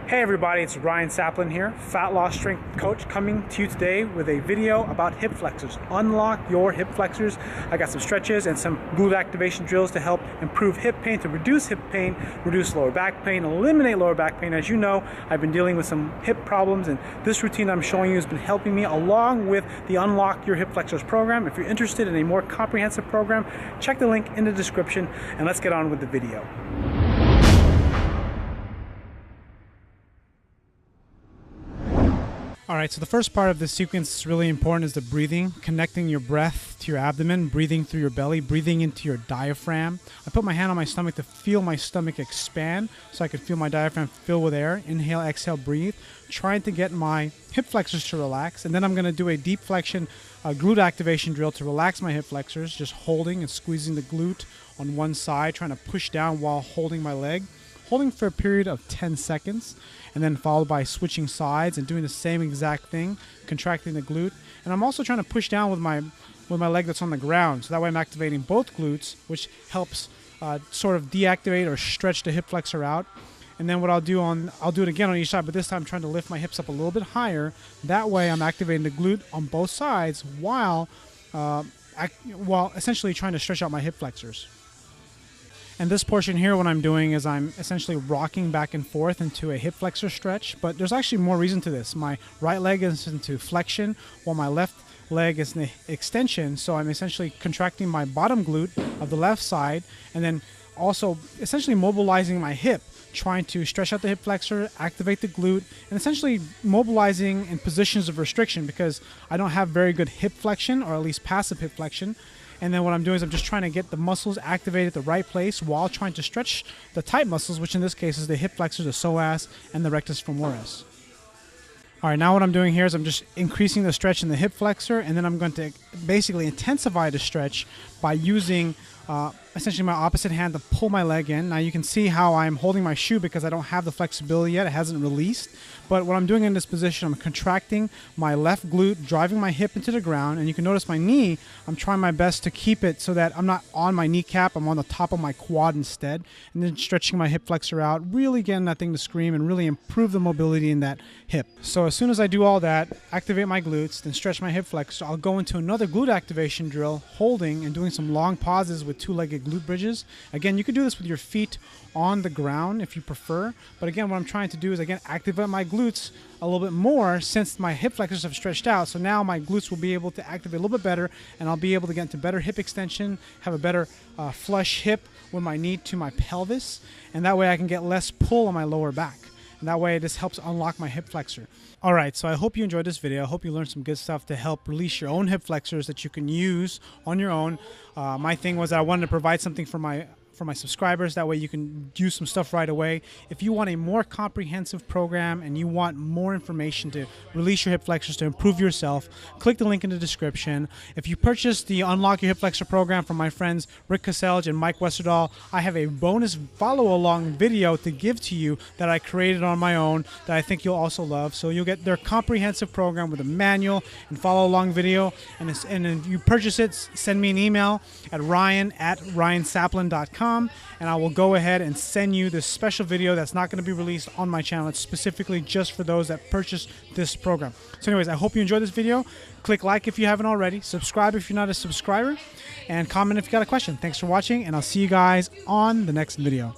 Hey everybody, it's Ryan Saplin here, Fat Loss Strength Coach, coming to you today with a video about hip flexors. Unlock your hip flexors. I got some stretches and some glute activation drills to help improve hip pain, to reduce hip pain, reduce lower back pain, eliminate lower back pain. As you know, I've been dealing with some hip problems, and this routine I'm showing you has been helping me, along with the Unlock Your Hip Flexors program. If you're interested in a more comprehensive program, check the link in the description, and let's get on with the video. All right, so the first part of this sequence is really important, is the breathing, connecting your breath to your abdomen, breathing through your belly, breathing into your diaphragm. I put my hand on my stomach to feel my stomach expand so I can feel my diaphragm fill with air. Inhale, exhale, breathe, trying to get my hip flexors to relax. And then I'm gonna do a deep flexion glute activation drill to relax my hip flexors, just holding and squeezing the glute on one side, trying to push down while holding my leg. Holding for a period of 10 seconds, and then followed by switching sides and doing the same exact thing, contracting the glute. And I'm also trying to push down with my leg that's on the ground, so that way I'm activating both glutes, which helps sort of deactivate or stretch the hip flexor out. And then what I'll do it again on each side, but this time I'm trying to lift my hips up a little bit higher. That way I'm activating the glute on both sides while essentially trying to stretch out my hip flexors. And this portion here, what I'm doing is I'm essentially rocking back and forth into a hip flexor stretch, but there's actually more reason to this. My right leg is into flexion while my left leg is in the extension, so I'm essentially contracting my bottom glute of the left side and then also essentially mobilizing my hip, trying to stretch out the hip flexor, activate the glute, and essentially mobilizing in positions of restriction because I don't have very good hip flexion, or at least passive hip flexion. And then what I'm doing is I'm just trying to get the muscles activated at the right place while trying to stretch the tight muscles, which in this case is the hip flexors, the psoas, and the rectus femoris. All right, now what I'm doing here is I'm just increasing the stretch in the hip flexor, and then I'm going to basically intensify the stretch by using essentially my opposite hand to pull my leg in. Now you can see how I'm holding my shoe because I don't have the flexibility yet. It hasn't released. But what I'm doing in this position, I'm contracting my left glute, driving my hip into the ground. And you can notice my knee, I'm trying my best to keep it so that I'm not on my kneecap, I'm on the top of my quad instead. And then stretching my hip flexor out, really getting that thing to scream and really improve the mobility in that hip. So as soon as I do all that, activate my glutes, then stretch my hip flexor, I'll go into another glute activation drill, holding and doing some long pauses with two-legged glute bridges. Again, you can do this with your feet on the ground if you prefer, but again, what I'm trying to do is again activate my glutes a little bit more since my hip flexors have stretched out. So now my glutes will be able to activate a little bit better, and I'll be able to get into better hip extension, have a better flush hip with my knee to my pelvis, and that way I can get less pull on my lower back. And that way this helps unlock my hip flexor. All right, so I hope you enjoyed this video. I hope you learned some good stuff to help release your own hip flexors that you can use on your own. My thing was that I wanted to provide something for my subscribers. That way you can use some stuff right away. If you want a more comprehensive program and you want more information to release your hip flexors to improve yourself, click the link in the description. If you purchase the Unlock Your Hip Flexor program from my friends Rick Caselge and Mike Westerdahl, I have a bonus follow-along video to give to you that I created on my own that I think you'll also love. So you'll get their comprehensive program with a manual and follow-along video. And if you purchase it, send me an email at ryan@ryansaplin.com. And I will go ahead and send you this special video that's not going to be released on my channel. It's specifically just for those that purchase this program. So anyways, I hope you enjoyed this video. Click like if you haven't already. Subscribe if you're not a subscriber. And comment if you got a question. Thanks for watching, and I'll see you guys on the next video.